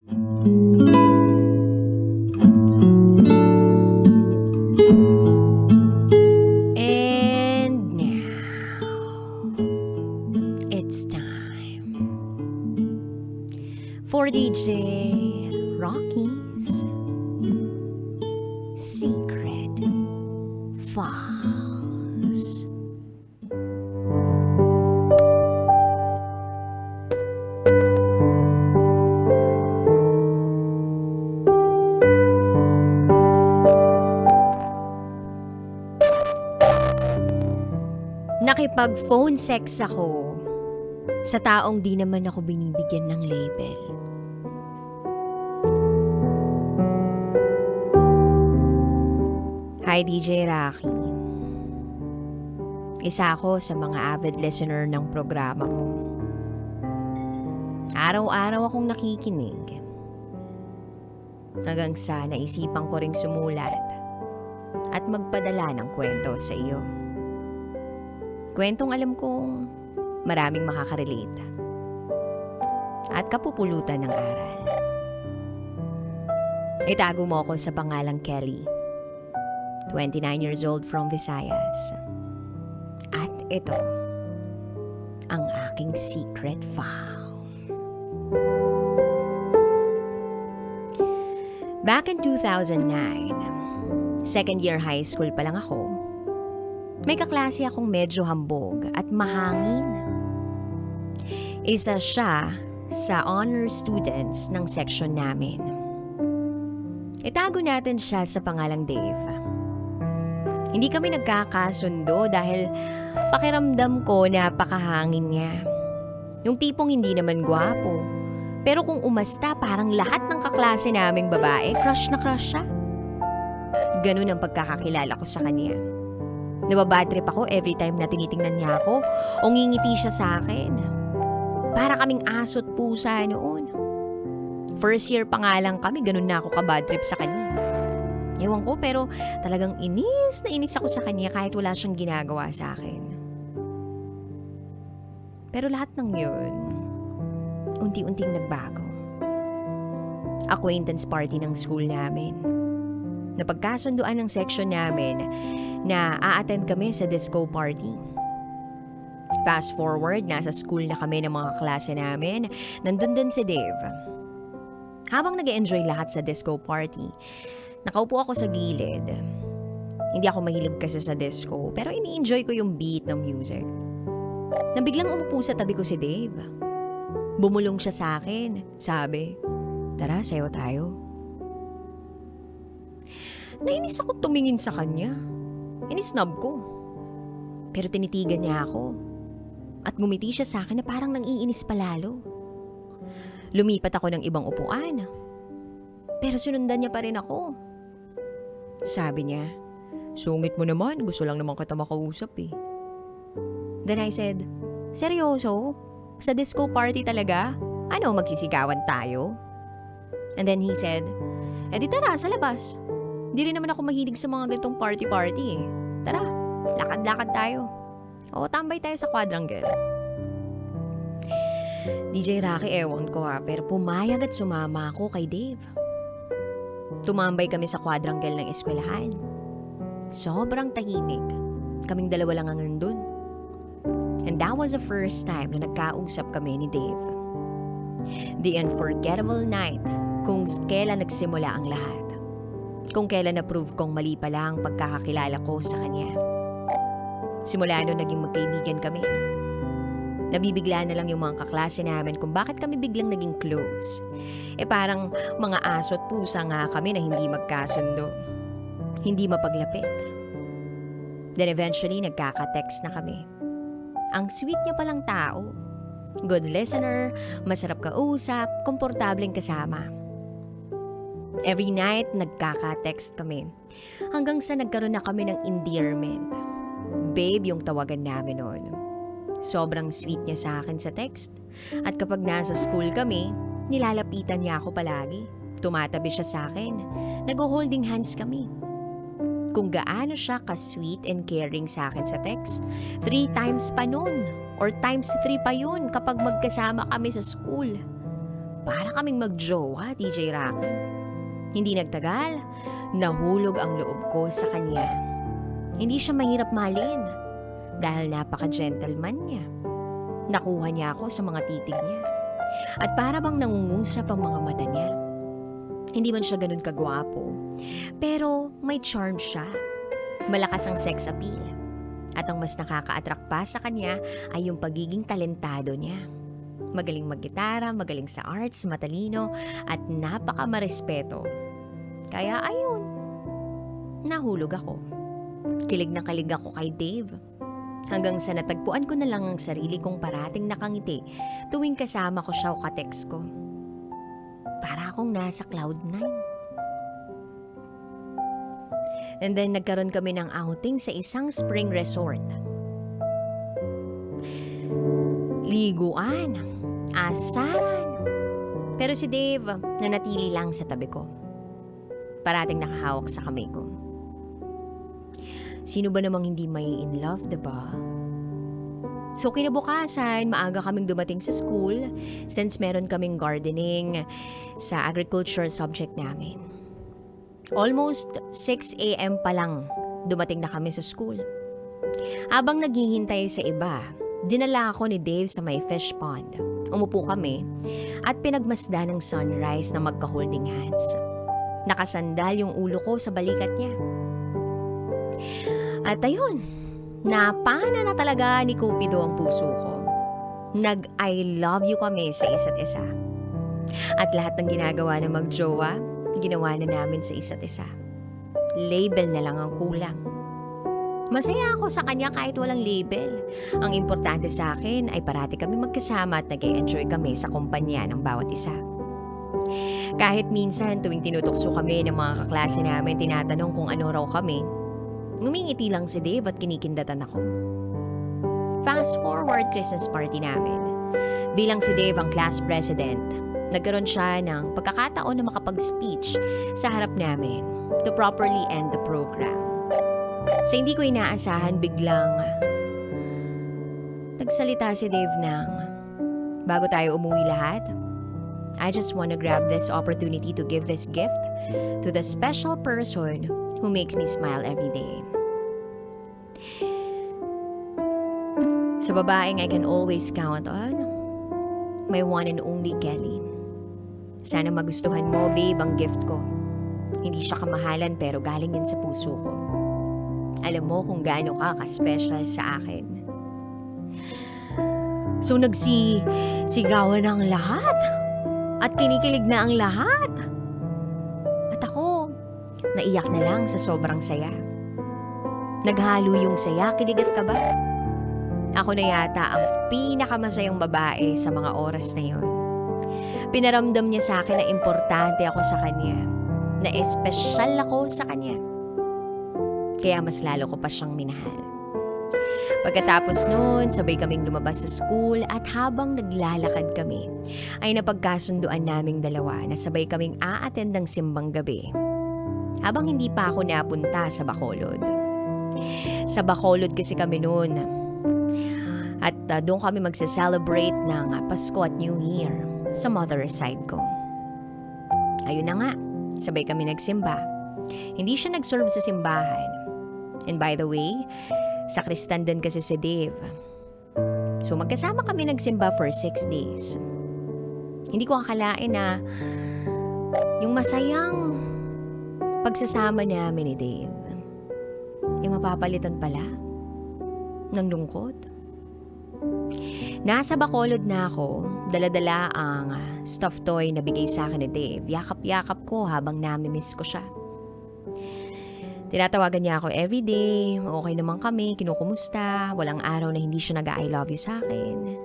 And now, it's time for DJ Rocky's Secret Files. Nakipag-phone sex ako sa taong di naman ako binibigyan ng label. Hi DJ Rocky. Isa ako sa mga avid listener ng programa mo. Araw-araw akong nakikinig. Hanggang sa naisipan ko ring sumulat at magpadala ng kwento sa iyo. Kwentong alam kong maraming makakarelate at kapupulutan ng aral. Itago mo ako sa pangalang Kelly, 29 years old from Visayas. At ito, ang aking secret file. Back in 2009, second year high school pa lang ako, may kaklase akong medyo hambog at mahangin. Isa siya sa honor students ng section namin. Itago natin siya sa pangalang Dave. Hindi kami nagkakasundo dahil pakiramdam ko napakahangin niya. Yung tipong hindi naman gwapo. Pero kung umasta, parang lahat ng kaklase naming babae, crush na crush siya. Ganun ang pagkakakilala ko sa kanya. Nababadtrip ako every time na tinitingnan niya ako o ngingiti siya sa akin. Para kaming aso't pusa noon. First year pa nga lang kami, ganun na ako kabadtrip sa kanya. Ewan ko, pero talagang inis na inis ako sa kanya kahit wala siyang ginagawa sa akin. Pero lahat ng yun, unti-unting nagbago. Acquaintance party ng school namin. Napagkasunduan ng section namin na a-attend kami sa disco party. Fast forward, nasa school na kami ng mga klase namin. Nandun din si Dave. Habang nag-enjoy lahat sa disco party, nakaupo ako sa gilid. Hindi ako mahilig kasi sa disco, pero ini-enjoy ko yung beat ng music. Nang biglang umupo sa tabi ko si Dave. Bumulong siya sa akin. Sabi, "Tara, sayo tayo." Nainis ako tumingin sa kanya. Inisnob ko. Pero tinitigan niya ako. At ngumiti siya sa akin na parang nang-iinis palalo. Lumipat ako ng ibang upuan. Pero sinundan niya pa rin ako. Sabi niya, "Sungit mo naman, gusto lang naman kita makausap eh." Then I said, "Seryoso? Sa disco party talaga? Ano, magsisigawan tayo?" And then he said, "Di tara, sa labas. Di rin naman ako mahilig sa mga ganitong party-party eh. Tara, lakad-lakad tayo. O tambay tayo sa quadrangle." DJ Rocky, ewan ko pero pumayag at sumama ako kay Dave. Tumambay kami sa quadrangle ng eskwelahan. Sobrang tahimik. Kaming dalawa lang ang nandun. And that was the first time na nagkausap kami ni Dave. The unforgettable night kung kailan nagsimula ang lahat. Kung kailan na-prove kong mali pala ang pagkakakilala ko sa kanya. Simula noon naging magkaibigan kami. Nabibigla na lang yung mga kaklase namin kung bakit kami biglang naging close. Parang mga aso't pusa nga kami na hindi magkasundo. Hindi mapaglapit. Then eventually nagkaka-text na kami. Ang sweet niya palang tao. Good listener, masarap kausap, komportableng kasama. Every night, nagkaka-text kami. Hanggang sa nagkaroon na kami ng endearment. Babe yung tawagan namin noon. Sobrang sweet niya sa akin sa text. At kapag nasa school kami, nilalapitan niya ako palagi. Tumatabi siya sa akin. Nag-holding hands kami. Kung gaano siya ka-sweet and caring sa akin sa text, 3 times pa nun. Or times 3 pa yun kapag magkasama kami sa school. para kaming magjowa, DJ Rocky. Hindi nagtagal, nahulog ang loob ko sa kanya. Hindi siya mahirap mahalin dahil napaka-gentleman niya. Nakuha niya ako sa mga titig niya. At para bang nangungusap ang mga mata niya. Hindi man siya ganun kagwapo, pero may charm siya. Malakas ang sex appeal. At ang mas nakaka-attract pa sa kanya ay yung pagiging talentado niya. Magaling maggitara, magaling sa arts, matalino, at napaka-marespeto. Kaya ayun, nahulog ako. Kilig na kilig ako kay Dave. Hanggang sa natagpuan ko na lang ang sarili kong parating nakangiti tuwing kasama ko siya o ka-text ko. Para akong nasa cloud 9. And then nagkaroon kami ng outing sa isang spring resort. Liguan, asaran. Pero si Dave nanatili lang sa tabi ko. Parating nakahawak sa kamay ko. Sino ba namang hindi may in love, diba? So kinabukasan, maaga kaming dumating sa school since meron kaming gardening sa agriculture subject namin. Almost 6 a.m. pa lang dumating na kami sa school. Habang naghihintay sa iba, dinala ako ni Dave sa may fish pond. Umupo kami at pinagmasdan ng sunrise na magka-holding hands. Nakasandal yung ulo ko sa balikat niya. At ayun, napana na talaga ni Cupido ang puso ko. Nag-I love you kami sa isa't isa. At lahat ng ginagawa na magjowa, ginawa na namin sa isa't isa. Label na lang ang kulang. Masaya ako sa kanya kahit walang label. Ang importante sa akin ay parati kami magkasama at nag-e-enjoy kami sa kumpanya ng bawat isa. Kahit minsan tuwing tinutokso kami ng mga kaklase namin, tinatanong kung ano raw kami, ngumingiti lang si Dave at kinikindatan ako. Fast forward Christmas party namin. Bilang si Dave ang class president, nagkaroon siya ng pagkakataon na makapag-speech sa harap namin to properly end the program. Sa hindi ko inaasahan, biglang nagsalita si Dave ng, bago tayo umuwi lahat, I just wanna grab this opportunity to give this gift to the special person who makes me smile every day. Sa babaeng I can always count on, my one and only Kelly. Sana magustuhan mo, babe, ang gift ko. Hindi siya kamahalan pero galing yan sa puso ko. Alam mo kung gaano ka ka-special sa akin. So nagsigawan ang lahat. At kinikilig na ang lahat. At ako, naiyak na lang sa sobrang saya. Naghalo yung saya, kilig at kaba. Ako na yata ang pinakamasayang babae sa mga oras na yon. Pinaramdam niya sa akin na importante ako sa kanya, na espesyal ako sa kanya. Kaya mas lalo ko pa siyang minahal. Pagkatapos noon, sabay kaming lumabas sa school at habang naglalakad kami, ay napagkasunduan naming dalawa na sabay kaming a-attend ng simbang gabi. Habang hindi pa ako napunta sa Bacolod. Sa Bacolod kasi kami noon. At doon kami magse-celebrate ng Pasko at New Year sa mother side ko. Ayun na nga, sabay kami nagsimba. Hindi siya nag-serve sa simbahan. And by the way, sakristan din kasi si Dave. So magkasama kami nagsimba for 6 days. Hindi ko akalain na yung masayang pagsasama namin ni Dave, mapapalitan pala ng lungkot. Nasa Bacolod na ako, dala-dala ang stuffed toy na bigay sa akin ni Dave. Yakap-yakap ko habang nami-miss ko siya. Tinatawagan niya ako everyday, okay naman kami, kinukumusta, walang araw na hindi siya nag-I love you sa akin.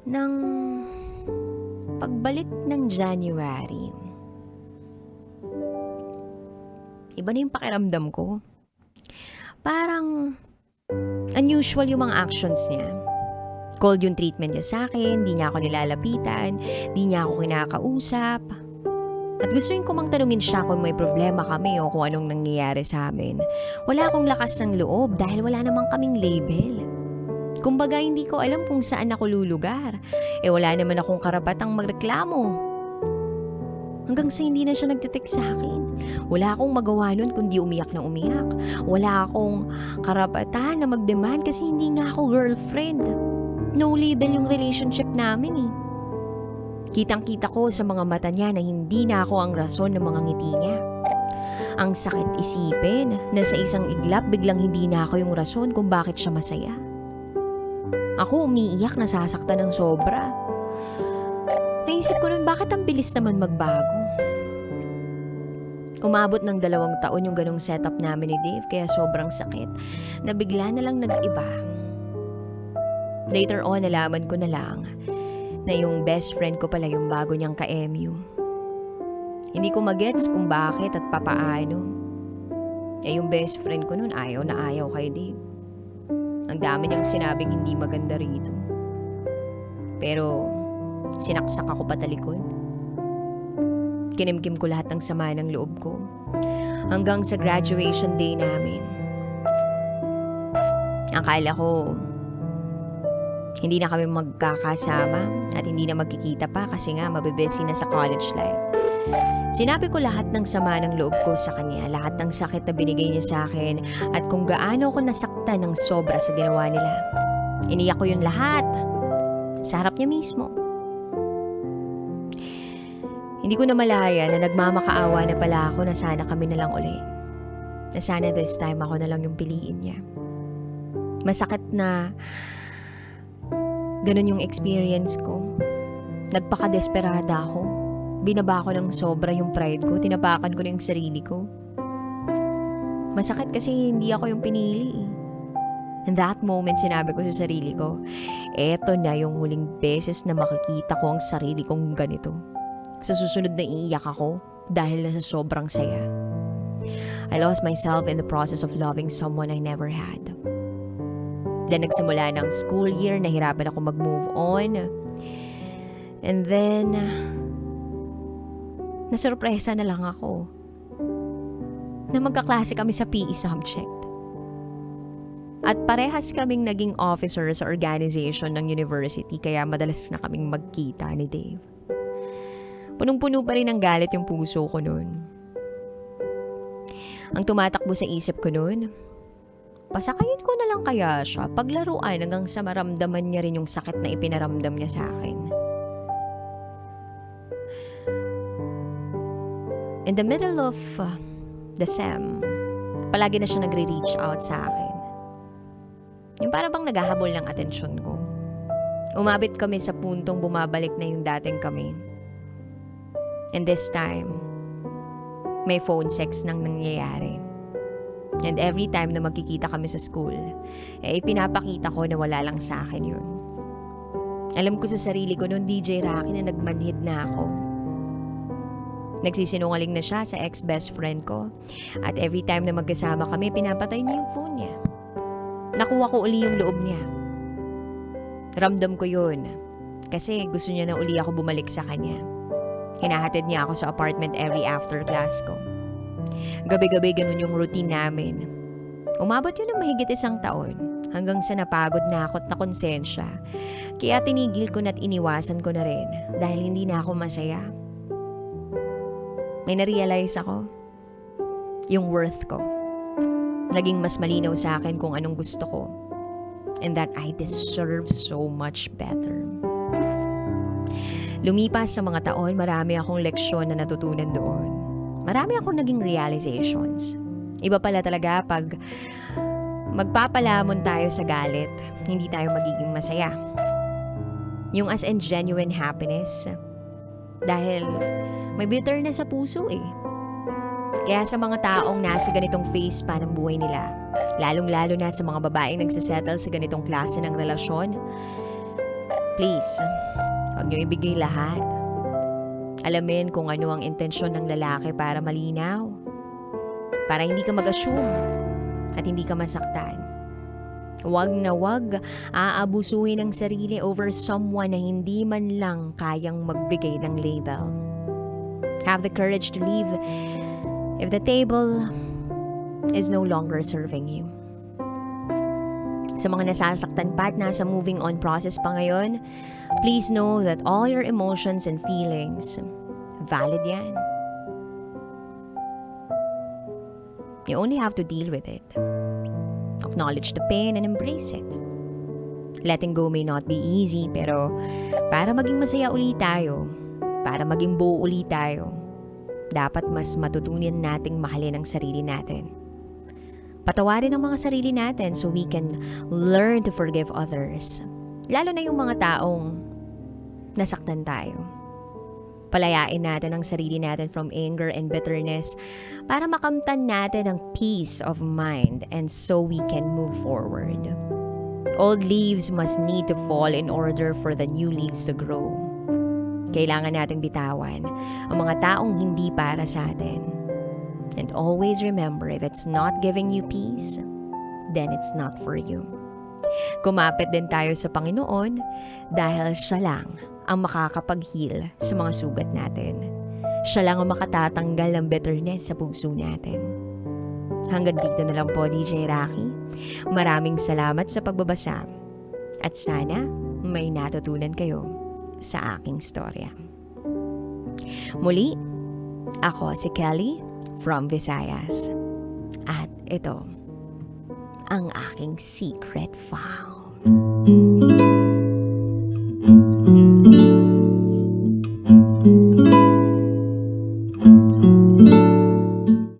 Nang pagbalik ng January, iba na yung pakiramdam ko. Parang unusual yung mga actions niya. Cold yung treatment niya sa akin, di niya ako nilalapitan, di niya ako kinakausap. At gusto ko mang tanungin siya kung may problema kami o kung anong nangyayari sa amin. Wala akong lakas ng loob dahil wala namang kaming label. Kumbaga hindi ko alam kung saan ako lulugar. Wala naman akong karapatang magreklamo. Hanggang sa hindi na siya nagte-text sa akin. Wala akong magawa nun kundi umiyak na umiyak. Wala akong karapatan na mag-demand kasi hindi nga ako girlfriend. No label yung relationship namin eh. Kitang-kita ko sa mga mata niya na hindi na ako ang rason ng mga ngiti niya. Ang sakit isipin na sa isang iglap biglang hindi na ako yung rason kung bakit siya masaya. Ako umiiyak, nasasaktan ng sobra. Naisip ko nun, bakit ang bilis naman magbago? Umabot ng 2 taon yung ganong setup namin ni Dave kaya sobrang sakit na bigla na lang nag-iba. Later on, nalaman ko na lang na yung best friend ko pala yung bago niyang ka-MU. Hindi ko magets kung bakit at papaano. Yung best friend ko nun ayaw na ayaw kay Dave. Ang dami niyang sinabing hindi maganda rito. Pero sinaksak ako patalikod. Kinimkim ko lahat ng sama ng loob ko. Hanggang sa graduation day namin. Akala ko hindi na kami magkakasama at hindi na magkikita pa kasi nga mabibesi na sa college life. Sinabi ko lahat ng sama ng loob ko sa kanya, lahat ng sakit na binigay niya sa akin at kung gaano ako nasaktan ng sobra sa ginawa nila. Iniyak ko yun lahat sa harap niya mismo. Hindi ko na malaya na nagmamakaawa na pala ako na sana kami na lang uli. Na sana this time ako na lang yung piliin niya. Masakit na ganun yung experience ko. Nagpaka-desperada ako. Binaba ko ng sobra yung pride ko. Tinapakan ko na yung sarili ko. Masakit kasi hindi ako yung pinili. In that moment, sinabi ko sa sarili ko, eto na yung huling beses na makikita ko ang sarili kong ganito. Sa susunod na iiyak ako dahil na sa sobrang saya. I lost myself in the process of loving someone I never had. Then nagsimula ng school year, nahirapan ako mag-move on. And then, nasurpresa na lang ako na magkaklase kami sa PE subject. At parehas kaming naging officer sa organization ng university kaya madalas na kaming magkita ni Dave. Punong-puno pa rin ng galit yung puso ko noon. Ang tumatakbo sa isip ko noon, pasakayin ko na lang kaya siya paglaruan hanggang sa maramdaman niya rin yung sakit na ipinaramdam niya sa akin. In the middle of the SEM, palagi na siya nagre-reach out sa akin. Yung para bang naghahabol ng atensyon ko. Umabot kami sa puntong bumabalik na yung dating kami. And this time, may phone sex nang nangyayari. And every time na magkikita kami sa school, ipinapakita ko na wala lang sa akin yun. Alam ko sa sarili ko noon, DJ Rocky, na nagmanhid na ako. Nagsisinungaling na siya sa ex-best friend ko. At every time na magkasama kami, pinapatay niya yung phone niya. Nakuha ko uli yung loob niya. Ramdam ko yun. Kasi gusto niya na uli ako bumalik sa kanya. Hinahatid niya ako sa apartment every after class ko. Gabi-gabi ganun yung routine namin. Umabot yun ng mahigit 1 taon hanggang sa napagod na ako at nakonsensya. Kaya tinigil ko na't iniwasan ko na rin dahil hindi na ako masaya. May narealize ako. Yung worth ko. Naging mas malinaw sa akin kung anong gusto ko. And that I deserve so much better. Lumipas sa mga taon, marami akong leksyon na natutunan doon. Marami akong naging realizations. Iba pala talaga pag magpapalamon tayo sa galit, hindi tayo magiging masaya. Yung as in genuine happiness. Dahil may bitterness sa puso eh. Kaya sa mga taong nasa ganitong phase pa ng buhay nila, lalong-lalo na sa mga babaeng nagsisettle sa ganitong klase ng relasyon, please, huwag niyo ibigay lahat. Alamin kung ano ang intensyon ng lalaki para malinaw. Para hindi ka mag-assume at hindi ka masaktan. Huwag na huwag aabusuhin ang sarili over someone na hindi man lang kayang magbigay ng label. Have the courage to leave if the table is no longer serving you. Sa mga nasasaktan pa at nasa moving on process pa ngayon, please know that all your emotions and feelings, valid yan. You only have to deal with it. Acknowledge the pain and embrace it. Letting go may not be easy, pero para maging masaya ulit tayo, para maging buo ulit tayo, dapat mas matutunan nating mahalin ang sarili natin. Patawarin ang mga sarili natin so we can learn to forgive others. Lalo na yung mga taong nasaktan tayo. Palayain natin ang sarili natin from anger and bitterness para makamtan natin ang peace of mind and so we can move forward. Old leaves must need to fall in order for the new leaves to grow. Kailangan nating bitawan ang mga taong hindi para sa atin. And always remember, if it's not giving you peace, then it's not for you. Kumapit din tayo sa Panginoon dahil siya lang ang makakapag-heal sa mga sugat natin. Siya lang ang makatatanggal ng bitterness sa puso natin. Hanggang dito na lang po, DJ Rocky. Maraming salamat sa pagbabasa. At sana may natutunan kayo sa aking storya. Muli, ako si Kelly from Visayas. At ito ang aking secret file.